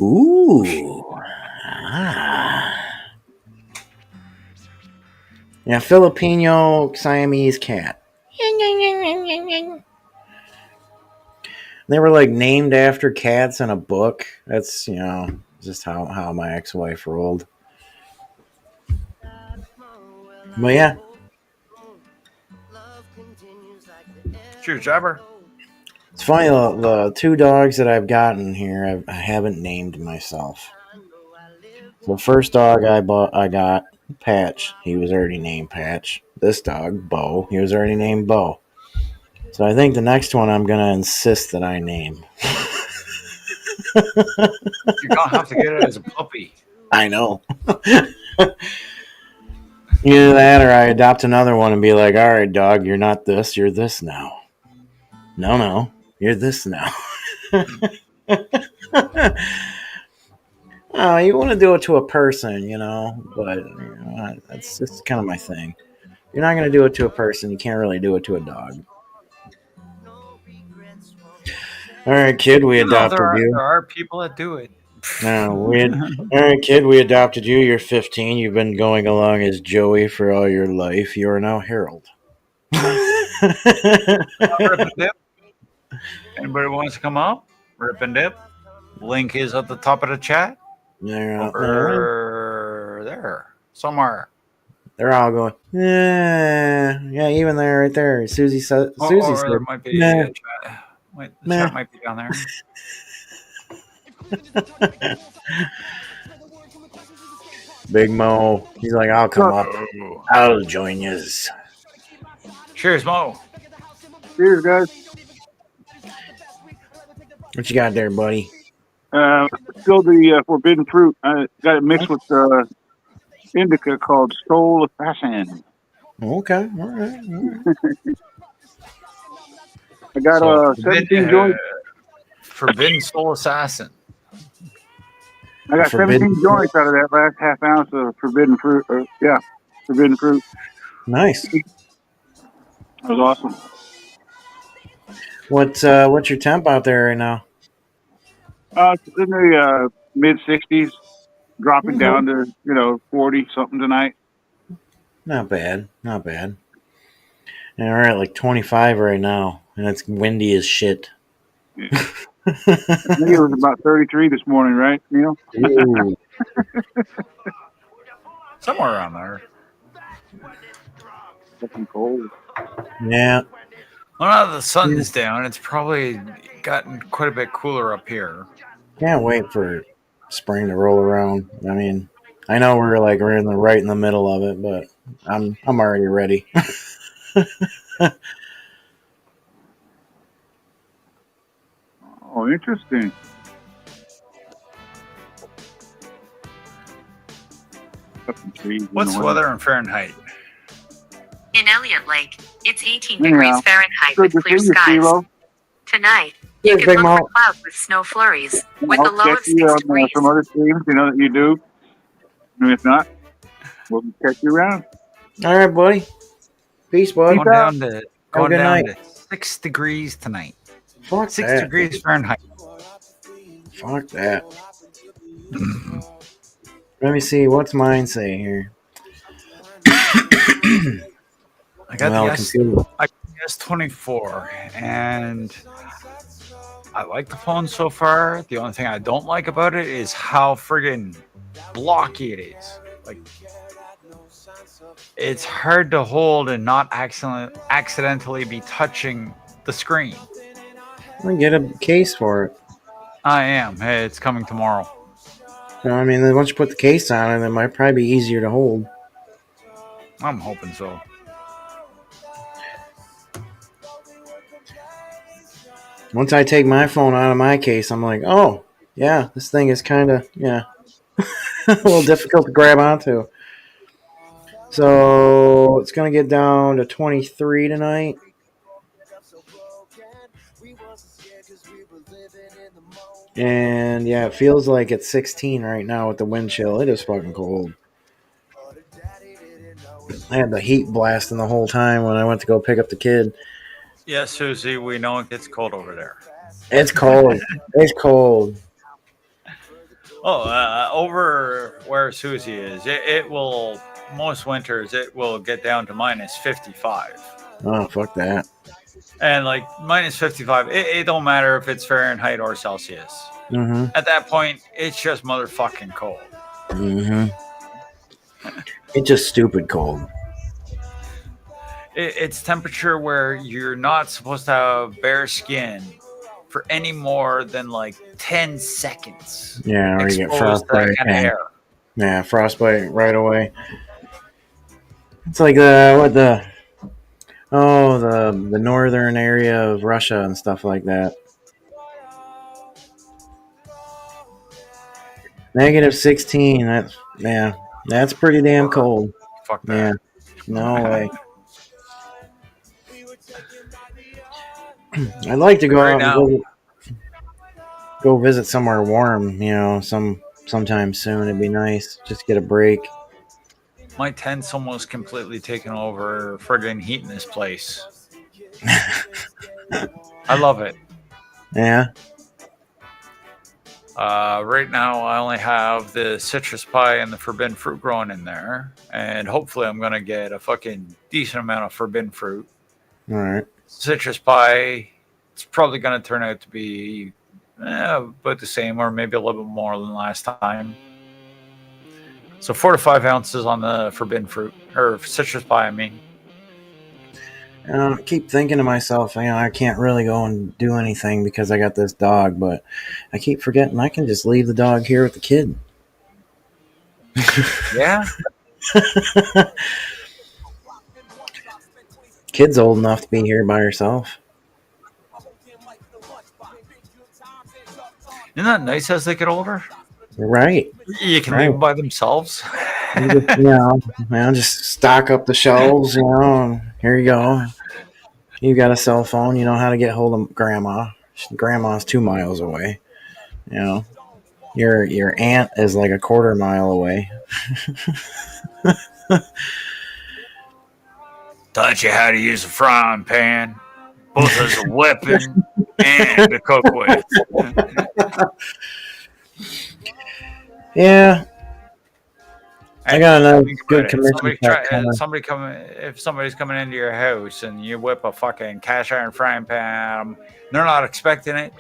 Ooh. Ah. Yeah, Filipino Siamese cat. They were like named after cats in a book. That's just how my ex-wife rolled. But yeah. Cheers, Jabber. It's funny, the two dogs that I've gotten here, I haven't named myself. The first dog I got Patch. He was already named Patch. This dog, Bo, he was already named Bo. So I think the next one I'm gonna insist that I name. You're gonna have to get it as a puppy. I know. Either that or I adopt another one and be like, all right, dog, you're not this, you're this now. No, you're this now. Oh, you want to do it to a person, but that's just kind of my thing. You're not going to do it to a person. You can't really do it to a dog. All right, kid, we adopted you. There are people that do it. All right, kid, we adopted you. You're 15. You've been going along as Joey for all your life. You are now Harold. Rip and dip. Anybody wants to come up? Rip and dip. Link is at the top of the chat. Over there. Somewhere. They're all going, yeah, even there, right there. Susie said, there might be a chat. Wait, the chat might be down there. Big Mo, he's like, I'll come up. I'll join yous. Cheers, Mo. Cheers, guys. What you got there, buddy? Still the forbidden fruit. I got it mixed with indica called Soul Assassin. Okay, all right. I got 17 joints. Forbidden Soul Assassin. I got 17 joints out of that last half ounce of forbidden fruit. Forbidden fruit. Nice. That was awesome. What's your temp out there right now? It's in the mid 60s, dropping down to 40 something tonight. Not bad. And we're at like 25 right now, and it's windy as shit. Yeah. I think it was about 33 this morning, right, Neil? Somewhere around there. Fucking cold. Yeah. Well, now that the sun's down, it's probably gotten quite a bit cooler up here. Can't wait for spring to roll around. I mean, I know we're right in the middle of it, but I'm already ready. Oh, interesting. What's the weather in Fahrenheit? In Elliott Lake, it's 18 degrees Fahrenheit with clear skies. Tonight, you can look for clouds with snow flurries, with a low of 6 degrees. Some other streams, that you do. And if not, we'll catch you around. All right, buddy. Peace, buddy. Going down to 6 degrees tonight. Fuck 6 that. degrees Fahrenheit. Fuck that. Let me see. What's mine say here? I got the S24, and I like the phone so far. The only thing I don't like about it is how friggin' blocky it is. Like, it's hard to hold and not accidentally be touching the screen. I'm gonna get a case for it. I am. Hey, it's coming tomorrow. I mean, once you put the case on it, it might probably be easier to hold. I'm hoping so. Once I take my phone out of my case, I'm like, oh, yeah, this thing is kind of, a little difficult to grab onto. So it's going to get down to 23 tonight. And, yeah, it feels like it's 16 right now with the wind chill. It is fucking cold. I had the heat blasting the whole time when I went to go pick up the kid. Yeah, Susie, we know it gets cold over there. It's cold. It's cold. Oh, over where Susie is, it will, most winters, it will get down to minus 55. Oh, fuck that. And like minus 55, it don't matter if it's Fahrenheit or Celsius. Mm-hmm. At that point, it's just motherfucking cold. Mm-hmm. It's just stupid cold. It's temperature where you're not supposed to have bare skin for any more than like 10 seconds. Yeah, or you get Exposed to that frostbite. kind of air. Yeah, frostbite right away. It's like the northern area of Russia and stuff like that. -16. That's pretty damn cold. Fuck that. Yeah, no way. I'd like to go Right out now. and go visit somewhere warm. Sometime soon. It'd be nice. Just get a break. My tent's almost completely taken over friggin' heating this place. I love it. Yeah. Right now, I only have the citrus pie and the forbidden fruit growing in there, and hopefully, I'm gonna get a fucking decent amount of forbidden fruit. All right. Citrus pie, it's probably gonna turn out to be about the same, or maybe a little bit more than last time. So 4 to 5 ounces on the forbidden fruit or citrus pie. I mean, I keep thinking to myself, I can't really go and do anything because I got this dog, but I keep forgetting I can just leave the dog here with the kid. yeah. Kid's old enough to be here by herself. Isn't that nice as they get older? Right. You can leave them by themselves. Just stock up the shelves, and here you go. You got a cell phone, you know how to get hold of grandma. Grandma's 2 miles away. Your aunt is like a quarter mile away. Taught you how to use a frying pan, both as a weapon and to cook with. Yeah. I got another good commission. If somebody's coming into your house and you whip a fucking cast iron frying pan, they're not expecting it.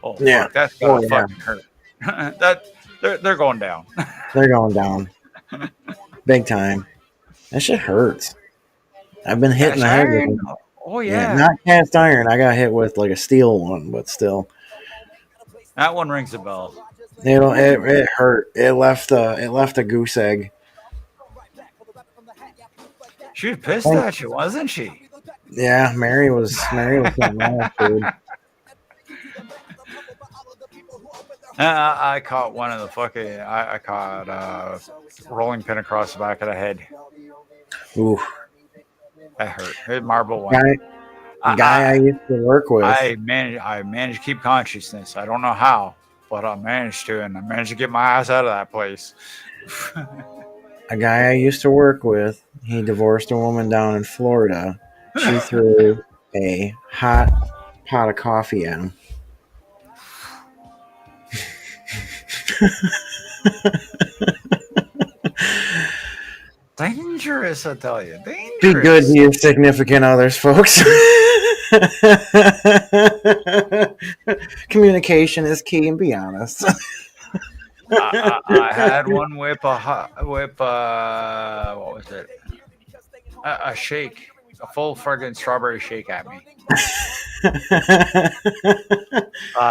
Oh, yeah, fuck, that's gonna fucking hurt. They're going down. They're going down, big time. That shit hurts. I've been hitting the head with it. Oh yeah. Not cast iron. I got hit with like a steel one, but still. That one rings a bell. It hurt. It left a goose egg. She was pissed at you, wasn't she? Yeah, Mary was getting mad, dude. I caught one of the fucking. I caught a rolling pin across the back of the head. Ooh, that hurt. It marble one. The guy I used to work with. I managed to keep consciousness. I don't know how, but I managed to, and I managed to get my ass out of that place. A guy I used to work with, he divorced a woman down in Florida. She threw a hot pot of coffee at him. Dangerous, I tell you. Dangerous. Be good to your significant others, folks. Communication is key, and be honest. I had one whip what was it? A shake, a full friggin' strawberry shake at me.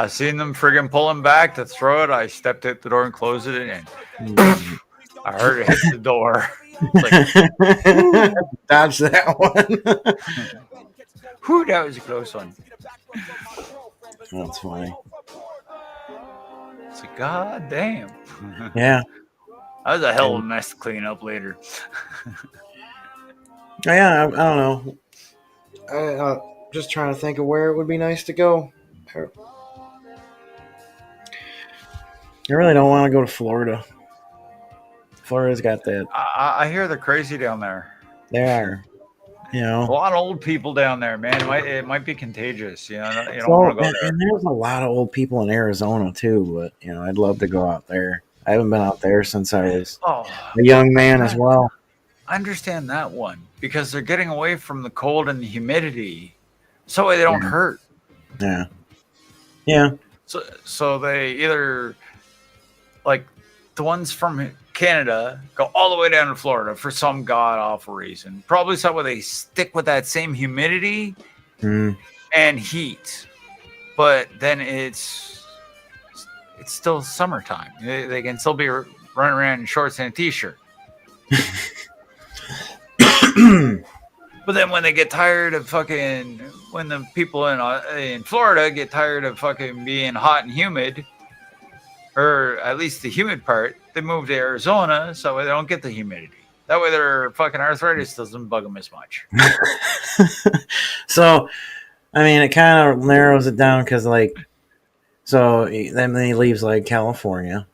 Seen them friggin' pulling back to throw it. I stepped out the door and closed it, and I heard it hit the door. Like, dodge that one. Whew, that was a close one. That's funny. It's like, God damn. Yeah. That was a hell of a mess to clean up later. Yeah, I don't know. Just trying to think of where it would be nice to go. I really don't want to go to Florida. Florida's got that. I hear they're crazy down there. They are. A lot of old people down there, man. It might be contagious. You don't want to go there. And there's a lot of old people in Arizona too, but I'd love to go out there. I haven't been out there since I was a young man as well. I understand that one because they're getting away from the cold and the humidity, so they don't hurt. Yeah. Yeah. So they either, like the ones from Canada, go all the way down to Florida for some god awful reason. Probably so where they stick with that same humidity and heat. but then it's still summertime. They can still be running around in shorts and a t-shirt. But then when they get tired of fucking, when the people in Florida get tired of fucking being hot and humid, or at least the humid part, they move to Arizona so they don't get the humidity. That way their fucking arthritis doesn't bug them as much. So, I mean, it kind of narrows it down because, like, so then he leaves, like, California.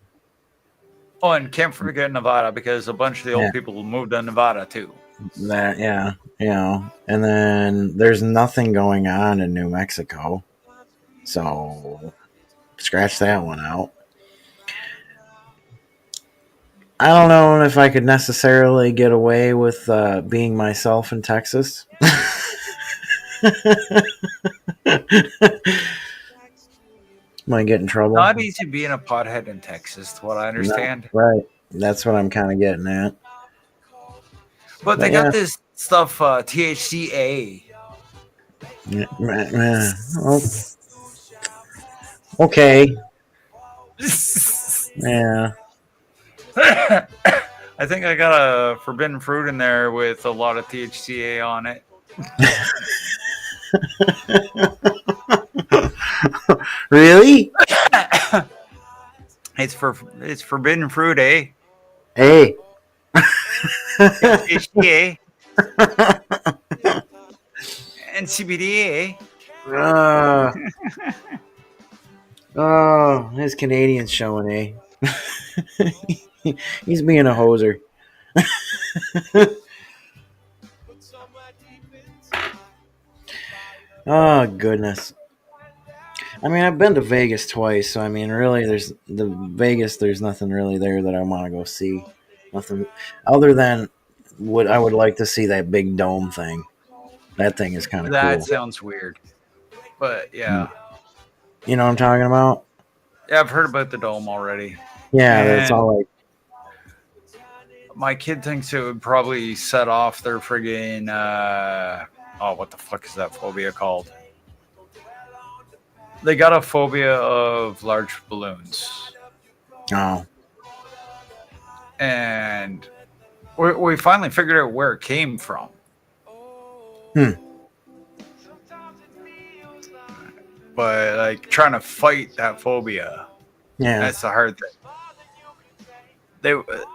Oh, and can't forget Nevada, because a bunch of the old people moved to Nevada too. That, yeah, you know, and then there's nothing going on in New Mexico, so scratch that one out. I don't know if I could necessarily get away with being myself in Texas. Might get in trouble. Not easy being a pothead in Texas, to what I understand. No, right. That's what I'm kind of getting at. But they got this stuff, THCA. Yeah. Oh. Okay. Yeah. I think I got a forbidden fruit in there with a lot of THCA on it. Really? It's forbidden fruit, eh? Hey. THCA. And CBD, eh? Oh, his Canadian's showing, eh? He's being a hoser. Oh, goodness. I mean, I've been to Vegas twice, so I mean, really, there's nothing really there that I want to go see. Nothing other than what I would like to see, that big dome thing. That thing is kind of cool. That sounds weird. But, yeah. You know what I'm talking about? Yeah, I've heard about the dome already. Yeah, that's all like... My kid thinks it would probably set off their friggin'... what the fuck is that phobia called? They got a phobia of large balloons. Oh. And we finally figured out where it came from. But, like, trying to fight that phobia, that's the hard thing.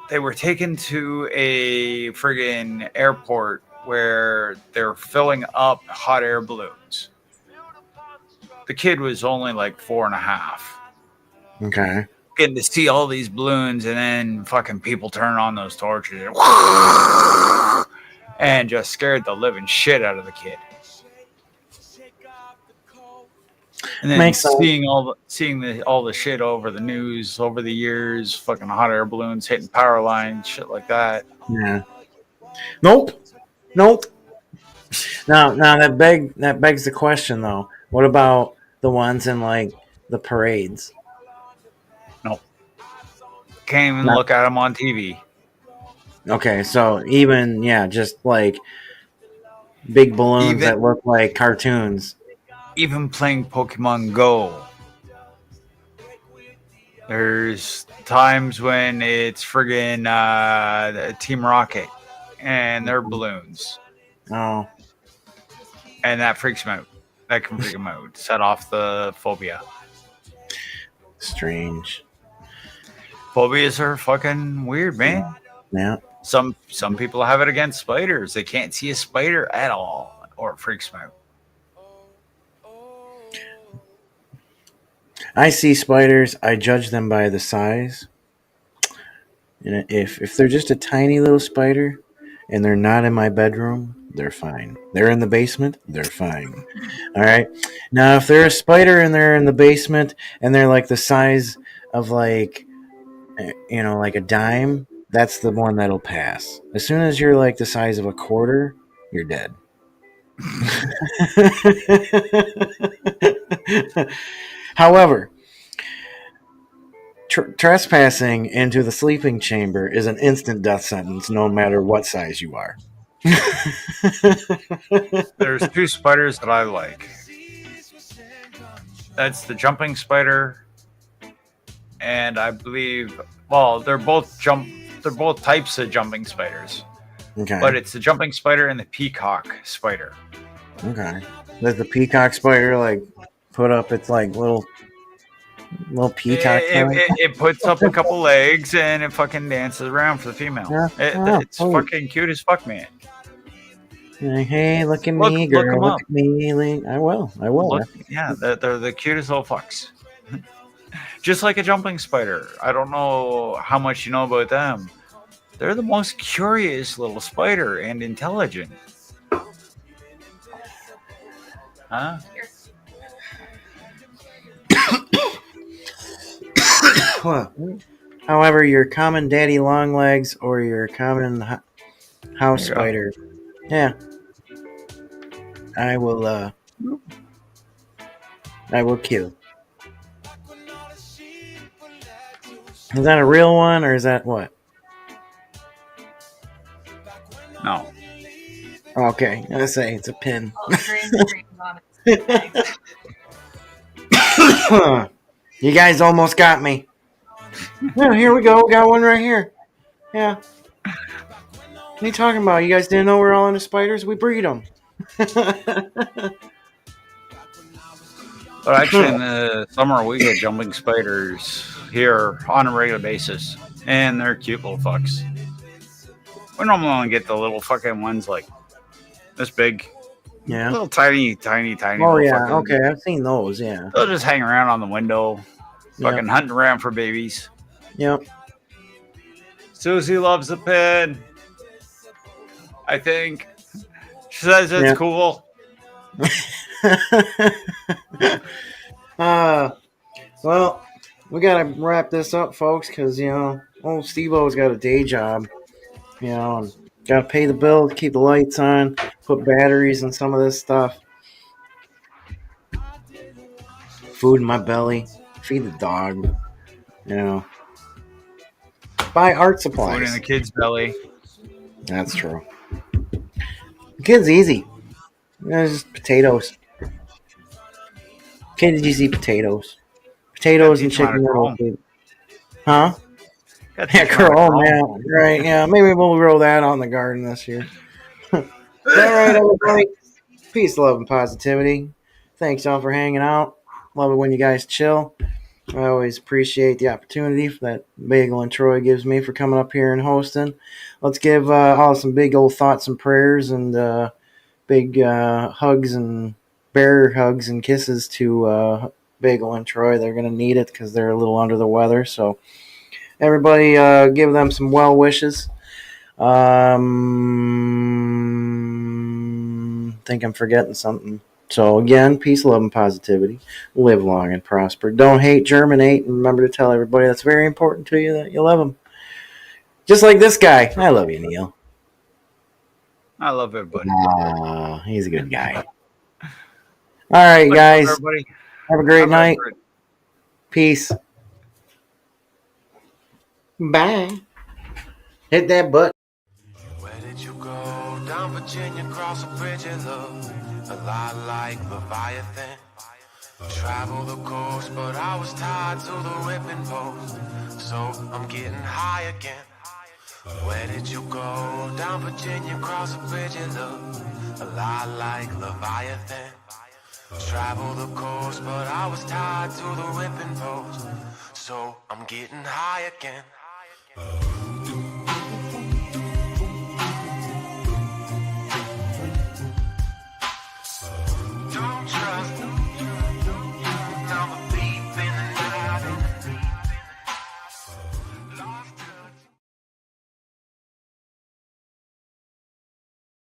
They were taken to a friggin' airport where they're filling up hot air balloons. The kid was only like 4.5. Okay. Getting to see all these balloons, and then fucking people turn on those torches and just scared the living shit out of the kid. And then seeing all the shit over the news over the years, fucking hot air balloons hitting power lines, shit like that. Yeah. Nope. Now that begs the question though. What about the ones in like the parades? Nope. Can't even look at them on TV. Okay, so even just like big balloons that look like cartoons. Even playing Pokemon Go. There's times when it's friggin' Team Rocket and their balloons. Oh. And that freaks them out. That can freak them out. Set off the phobia. Strange. Phobias are fucking weird, man. Yeah. Some people have it against spiders. They can't see a spider at all, or it freaks them out. I see spiders. I judge them by the size. And if they're just a tiny little spider and they're not in my bedroom, they're fine. They're in the basement, they're fine. All right. Now, if they're a spider and they're in the basement and they're like the size of like a dime, that's the one that'll pass. As soon as you're like the size of a quarter, you're dead. However, trespassing into the sleeping chamber is an instant death sentence, no matter what size you are. There's two spiders that I like. That's the jumping spider, and I believe, well, they're both types of jumping spiders, Okay. but it's the jumping spider and the peacock spider. Okay. Does the peacock spider like put up its like little peacock thing? It puts up a couple legs and it fucking dances around for the female. Yeah. It's fucking cute as fuck, man. Like, hey, look at me, girl. Look 'em look up. at me. I will. Yeah, they're the cutest little fucks. Just like a jumping spider. I don't know how much you know about them. They're the most curious little spider and intelligent. Huh? However, your common daddy longlegs or your common house spider, yeah, I will kill. Is that a real one or is that what? No. Okay, I say it's a pin. You guys almost got me. Yeah, here we go. We got one right here. Yeah. What are you talking about? You guys didn't know we're all into spiders? We breed them. But actually, in the summer, we get jumping spiders here on a regular basis, and they're cute little fucks. We normally only get the little fucking ones like this big. Yeah. Little tiny. Oh, yeah. Okay, I've seen those, yeah. They'll just hang around on the window, fucking hunting around for babies. Yep. Susie loves the pin. I think. She says it's cool. Well, we gotta wrap this up, folks, because old Stevo's got a day job, and gotta pay the bills, keep the lights on, put batteries in some of this stuff, food in my belly, feed the dog, buy art supplies. Food in the kid's belly. That's true. The kid's easy. Just potatoes. Kids just eat potatoes. Potatoes and chicken noodles. Huh? Yeah, grow them out. Right, yeah. Maybe we'll grow that out in the garden this year. All right, everybody. Peace, love, and positivity. Thanks, y'all, for hanging out. Love it when you guys chill. I always appreciate the opportunity that Bagel and Troy gives me for coming up here and hosting. Let's give all some big old thoughts and prayers and big hugs and bear hugs and kisses to Bagel and Troy. They're going to need it because they're a little under the weather. So everybody give them some well wishes. I think I'm forgetting something. So again, peace, love, and positivity. Live long and prosper. Don't hate, germinate, and remember to tell everybody that's very important to you that you love them. Just like this guy. I love you, Neil. I love everybody. He's a good guy. All right, guys. Everybody. Have a great night. Peace. Bye. Hit that button. Where did you go? Down Virginia, cross a bridge and look a lot like Leviathan. Travel the coast, but I was tied to the whipping post, so I'm getting high again. Where did you go? Down Virginia, cross a bridge and look a lot like Leviathan. Travel the coast, but I was tied to the whipping post, so I'm getting high again.